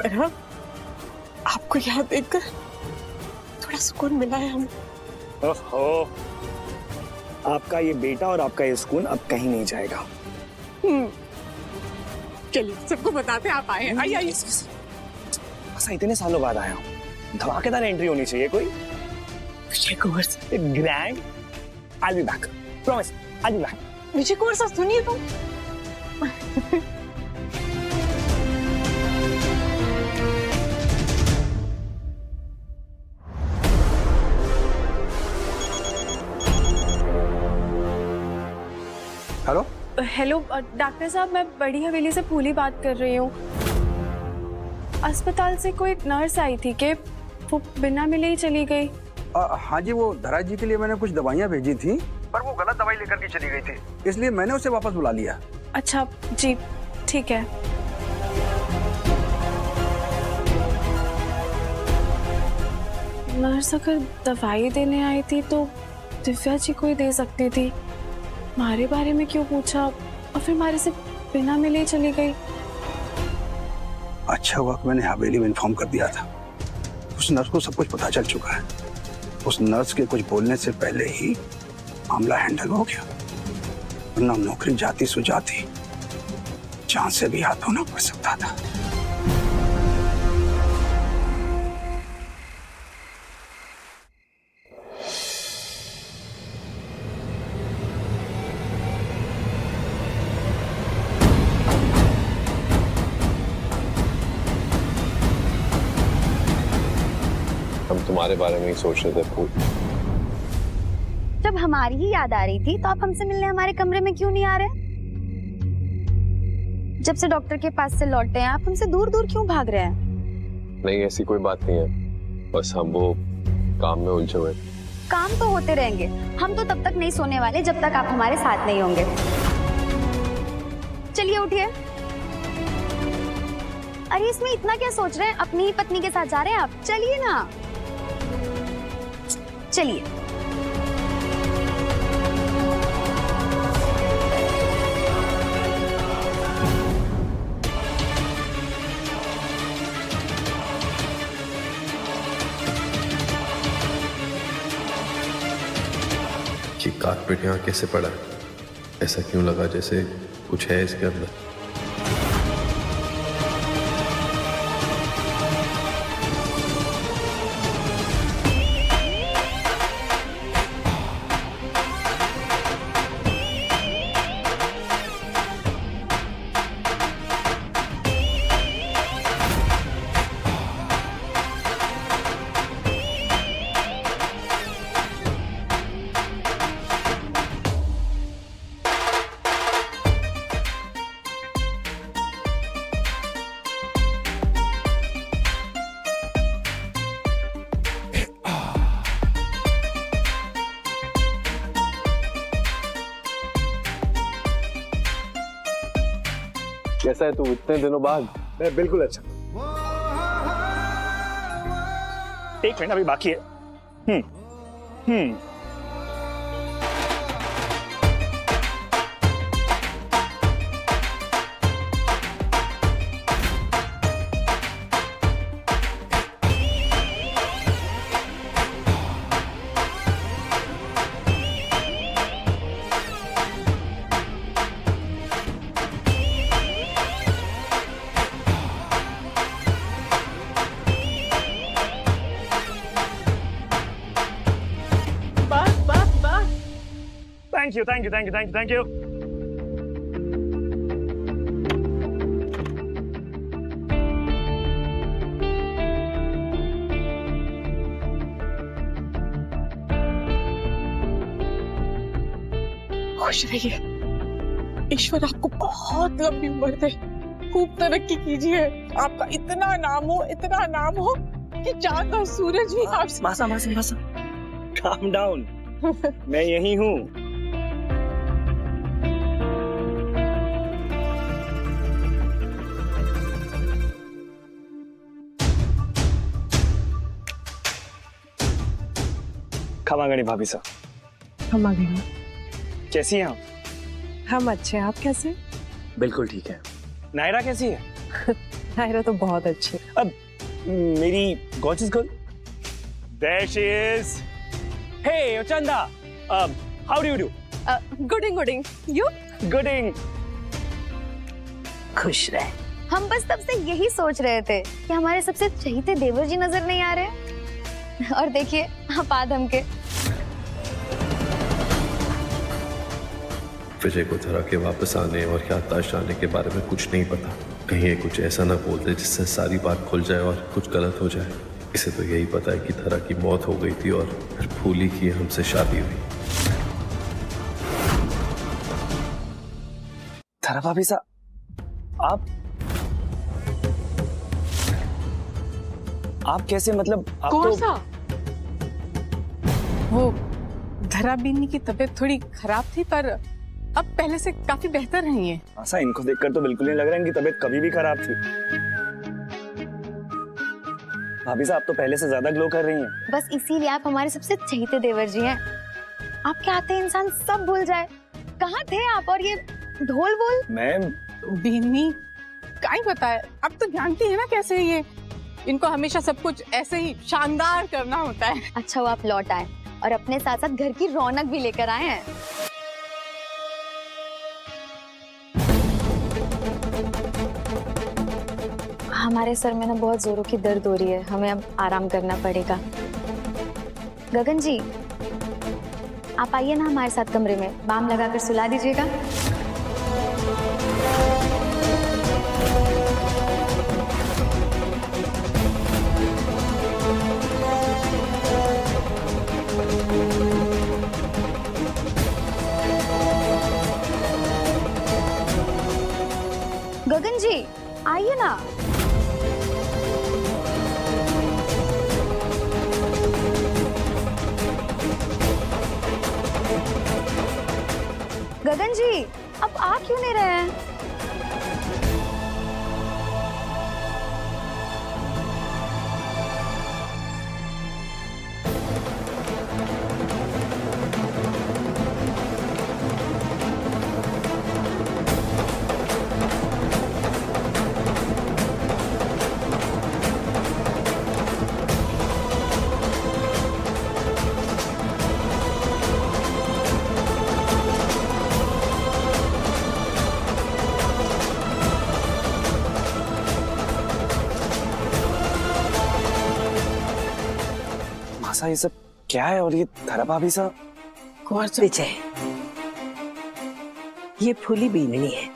पर हाँ, आपको यहाँ देखकर थोड़ा सुकून मिला है हमें। ओहो, आपका ये बेटा और आपका ये सुकून अब कहीं नहीं जाएगा। चलिए सबको बताते आप आए हैं। आइए आइए। बस इतने सालों बाद आया हूँ, धमाकेदार एंट्री होनी चाहिए कोई। Vijay Kunwar sir. Grand, I'll be back. Promise, I'll be back. Vijay Kunwar sir सुनिए तुम। हेलो हेलो डॉक्टर साहब, मैं बड़ी हवेली से फूली बात कर रही हूँ। अस्पताल से कोई नर्स आई थी कि वो बिना मिले ही चली गई। हाँ जी, वो धरा जी के लिए मैंने कुछ दवाइयाँ भेजी थी, पर वो गलत दवाई लेकर के चली गई थी, इसलिए मैंने उसे वापस बुला लिया। अच्छा जी, ठीक है। नर्स अगर दवाई देने आई थी तो दिव्या जी को ही दे सकती थी। हमारे बारे में क्यों पूछा और फिर हमारे से बिना मिले ही चली गई। अच्छा हुआ कि मैंने हवेली में इन्फॉर्म कर दिया था। उस नर्स को सब कुछ पता चल चुका है। उस नर्स के कुछ बोलने से पहले ही मामला हैंडल हो गया, वरना नौकरी जाती सो जाती, जान से भी हाथ धोना पड़ सकता था। हम तुम्हारे बारे में ही सोच रहे थे फूल। जब हमारी ही याद आ रही थी तो आप हमसे मिलने हमारे कमरे में क्यों नहीं आ रहे? जब से डॉक्टर के पास से लौटे हैं आप हमसे दूर दूर क्यों भाग रहे हैं? नहीं, ऐसी कोई बात नहीं है, बस हम वो काम में उलझे हुए। काम तो होते रहेंगे, हम तो तब तक नहीं सोने वाले जब तक आप हमारे साथ नहीं होंगे। चलिए उठिए। अरे इसमें इतना क्या सोच रहे हैं? अपनी ही पत्नी के साथ जा रहे हैं आप, चलिए ना। चलिए। ये कारपेट यहाँ कैसे पड़ा? ऐसा क्यों लगा जैसे कुछ है इसके अंदर? कैसा है तू इतने दिनों बाद? मैं बिल्कुल अच्छा। एक मिनट अभी बाकी है। Thank you, thank you, thank you, thank you, thank you. खुश रहिए, ईश्वर आपको बहुत लंबी उम्र दे, खूब तरक्की कीजिए, आपका इतना नाम हो कि चांद और सूरज भी आपसे। मासा, calm down. मैं यही हूँ। क्षमा करें भाभी साहब। हम आ गए। कैसी हैं आप? हम अच्छे, आप कैसे? बिल्कुल ठीक है। नायरा कैसी है? नायरा तो बहुत अच्छी। अब मेरी gorgeous girl, there she is. Hey Chanda, how do you do? Gooding you Gooding. खुश रहे। हम बस तब से यही सोच रहे थे कि हमारे सबसे चहीते देवर जी नजर नहीं आ रहे। और देखिए आप आदम के। विजय को धरा के वापस आने और याददाश्त आने के बारे में कुछ नहीं पता। कहीं ये कुछ ऐसा ना बोल दे जिससे सारी बात खुल जाए और कुछ गलत हो जाए। इसे तो यही पता है कि धरा की मौत हो गई थी और फिर फूली की हमसे शादी हुई। धरा भाभी साहब, आप कैसे, मतलब आप कौन तो सा? वो धरा बीनी की तबीयत थोड़ी खराब थी, पर अब पहले से काफी बेहतर रही है। ऐसा इनको देखकर तो बिल्कुल नहीं लग रहा है इनकी तबीयत कभी भी खराब थी। भाभी साहब, आप तो पहले से ज्यादा ग्लो कर रही हैं। बस इसीलिए आप हमारे सबसे चहीते देवर जी हैं। आपके आते ही इंसान सब भूल जाए। कहाँ थे आप? और ये ढोल बोल? मैम, बीनी काई बताए, अब तो जानती है ना कैसे है ये। इनको हमेशा सब कुछ ऐसे ही शानदार करना होता है। अच्छा वो आप लौट आए और अपने साथ साथ घर की रौनक भी लेकर आए हैं। हमारे सर में ना बहुत जोरों की दर्द हो रही है, हमें अब आराम करना पड़ेगा। गगन जी आप आइए ना हमारे साथ कमरे में, बाम लगाकर सुला दीजिएगा। गगन जी आइए ना। गगन जी अब आ क्यों नहीं रहे हैं? मासा ये सब क्या है? और ये धरा भाभी साहब? विजय, ये फूली बीननी है।